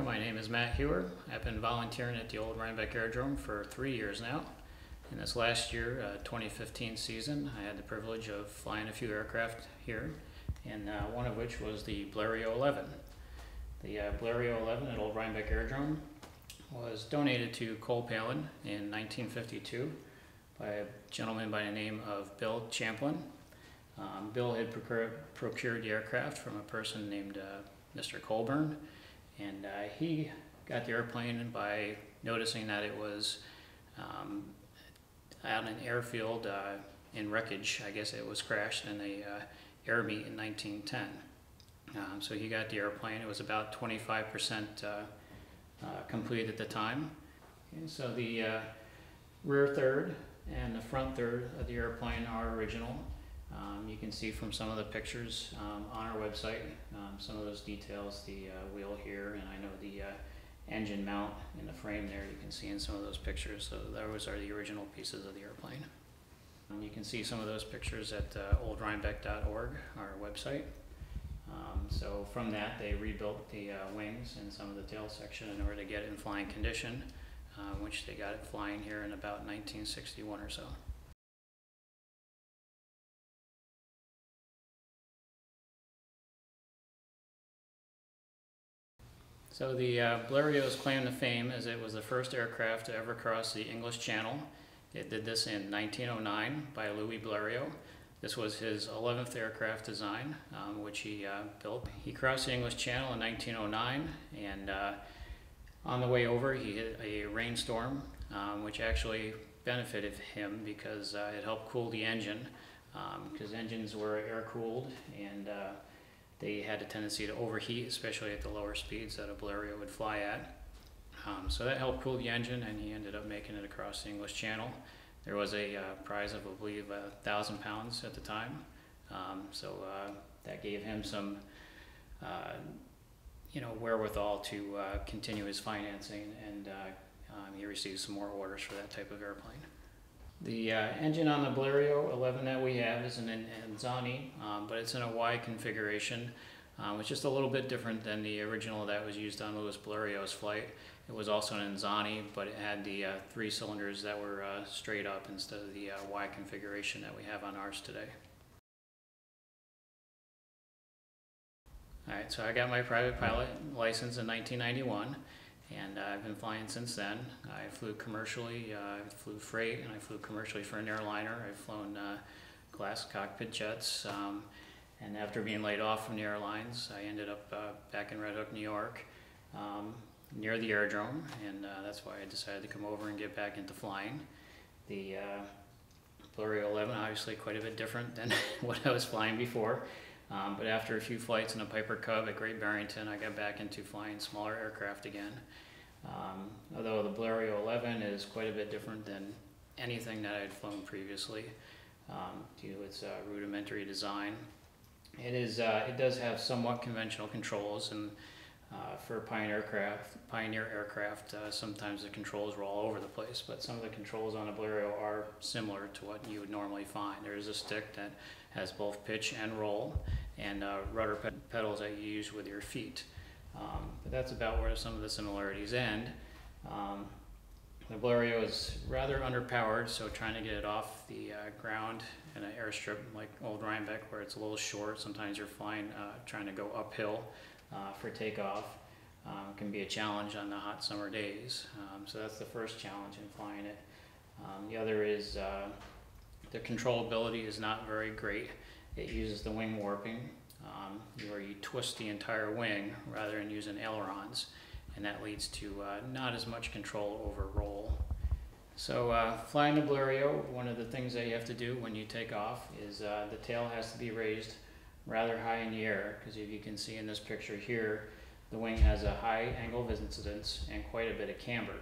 Hi, my name is Matt Hewer. I've been volunteering at the Old Rhinebeck Aerodrome for 3 years now. In this last year, 2015 season, I had the privilege of flying a few aircraft here, and one of which was the Bleriot 11. The Bleriot 11 at Old Rhinebeck Aerodrome was donated to Cole Palin in 1952 by a gentleman by the name of Bill Champlin. Bill had procured the aircraft from a person named Mr. Colburn, and he got the airplane by noticing that it was out in an airfield in wreckage. I guess it was crashed in a air meet in 1910. So he got the airplane. It was about 25% complete at the time. And so the rear third and the front third of the airplane are original. You can see from some of the pictures on our website some of those details, the wheel here, and I know the engine mount in the frame there you can see in some of those pictures. So those are the original pieces of the airplane. You can see some of those pictures at oldrhinebeck.org, our website. So from that they rebuilt the wings and some of the tail section in order to get it in flying condition, which they got it flying here in about 1961 or so. So the Bleriot's claim to fame is it was the first aircraft to ever cross the English Channel. It did this in 1909 by Louis Bleriot. This was his 11th aircraft design, which he built. He crossed the English Channel in 1909, and on the way over he hit a rainstorm, which actually benefited him because it helped cool the engine, because engines were air-cooled, and they had a tendency to overheat, especially at the lower speeds that a Bleriot would fly at. So that helped cool the engine, and he ended up making it across the English Channel. There was a prize of, I believe, 1,000 pounds at the time. So that gave him some wherewithal to continue his financing, and he received some more orders for that type of airplane. The engine on the Bleriot 11 that we have is an Anzani, but it's in a Y configuration, which is just a little bit different than the original that was used on Louis Bleriot's flight. It was also an Anzani, but it had the 3 cylinders that were straight up instead of the Y configuration that we have on ours today. Alright, so I got my private pilot license in 1991. And I've been flying since then. I flew commercially, I flew freight, and I flew commercially for an airliner. I've flown glass cockpit jets, and after being laid off from the airlines, I ended up back in Red Hook, New York, near the aerodrome, and that's why I decided to come over and get back into flying. The Bleriot 11, obviously quite a bit different than what I was flying before. But after a few flights in a Piper Cub at Great Barrington, I got back into flying smaller aircraft again. Although the Bleriot 11 is quite a bit different than anything that I had flown previously due to its rudimentary design. It does have somewhat conventional controls, and for Pioneer aircraft, sometimes the controls were all over the place, but some of the controls on a Bleriot are similar to what you would normally find. There is a stick that has both pitch and roll, and rudder pedals that you use with your feet. But that's about where some of the similarities end. The Bleriot is rather underpowered, so trying to get it off the ground in an airstrip like Old Rhinebeck, where it's a little short, sometimes you're flying, trying to go uphill for takeoff, can be a challenge on the hot summer days. So that's the first challenge in flying it. The other is the controllability is not very great. It uses the wing warping, where you twist the entire wing rather than using ailerons, and that leads to not as much control over roll. So flying the Bleriot, one of the things that you have to do when you take off is the tail has to be raised rather high in the air, because if you can see in this picture here, the wing has a high angle of incidence and quite a bit of camber.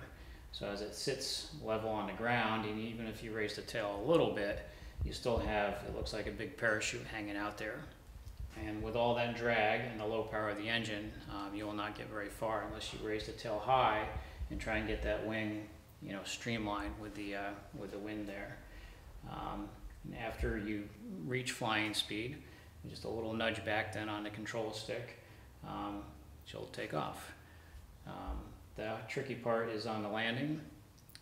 So as it sits level on the ground, and even if you raise the tail a little bit, you still have, it looks like a big parachute hanging out there. And with all that drag and the low power of the engine, you will not get very far unless you raise the tail high and try and get that wing, streamlined with the wind there. And after you reach flying speed, just a little nudge back then on the control stick, she'll take off. The tricky part is on the landing.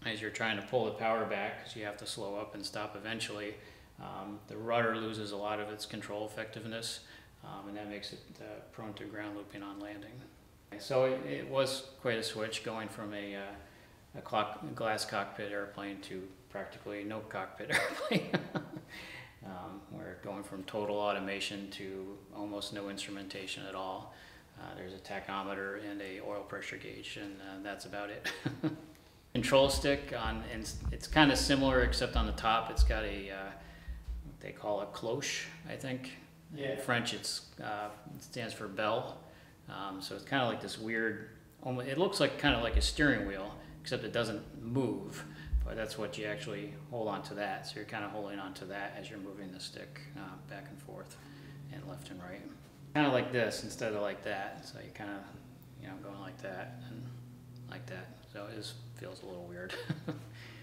As you're trying to pull the power back, because you have to slow up and stop eventually, the rudder loses a lot of its control effectiveness, and that makes it prone to ground looping on landing. So it was quite a switch going from a glass cockpit airplane to practically no cockpit airplane. We're going from total automation to almost no instrumentation at all. There's a tachometer and a oil pressure gauge, and that's about it. Control stick and it's kind of similar, except on the top it's got a they call it cloche, I think. Yeah. In French it stands for bell. So it's kind of like this weird, it looks like kind of like a steering wheel, except it doesn't move, but that's what you actually hold on to that. So you're kind of holding on to that as you're moving the stick back and forth and left and right. Kind of like this instead of like that. So you kind of, going like that and like that. So it just feels a little weird.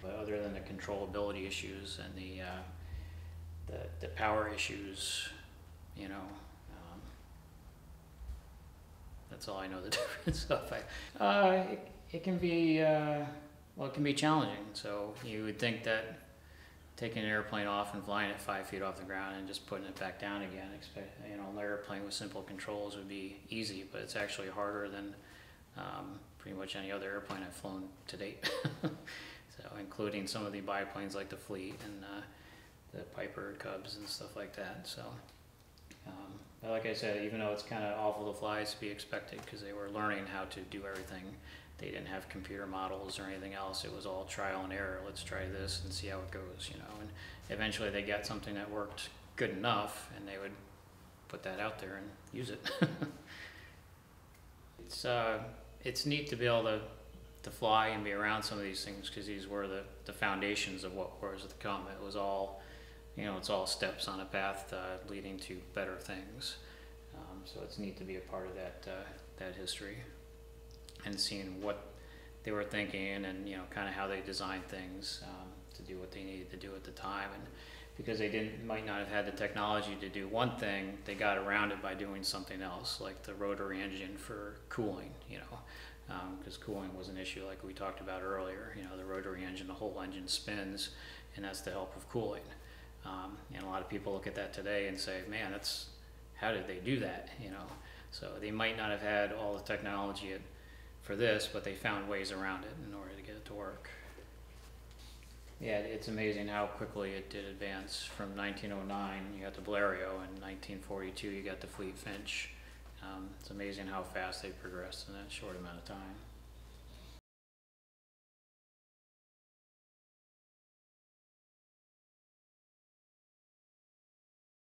But other than the controllability issues and the power issues, that's all I know the difference of. It can be, it can be challenging. So you would think that taking an airplane off and flying it 5 feet off the ground and just putting it back down again, an airplane with simple controls would be easy, but it's actually harder than pretty much any other airplane I've flown to date. So including some of the biplanes like the Fleet and the Piper Cubs and stuff like that. So but like I said, even though it's kind of awful to fly, it's to be expected because they were learning how to do everything. They didn't have computer models or anything else. It was all trial and error. Let's try this and see how it goes, and eventually they got something that worked good enough and they would put that out there and use it. It's neat to be able to fly and be around some of these things because these were the foundations of what was to come. It was all, it's all steps on a path leading to better things. So it's neat to be a part of that history and seeing what they were thinking and kind of how they designed things to do what they needed to do at the time. And because they might not have had the technology to do one thing, they got around it by doing something else, like the rotary engine for cooling, because cooling was an issue like we talked about earlier. The rotary engine, the whole engine spins, and that's the help of cooling. And a lot of people look at that today and say, man, how did they do that? So they might not have had all the technology for this, but they found ways around it in order to get it to work. Yeah, it's amazing how quickly it did advance. From 1909, you got the Bleriot, and 1942, you got the Fleet Finch. It's amazing how fast they progressed in that short amount of time.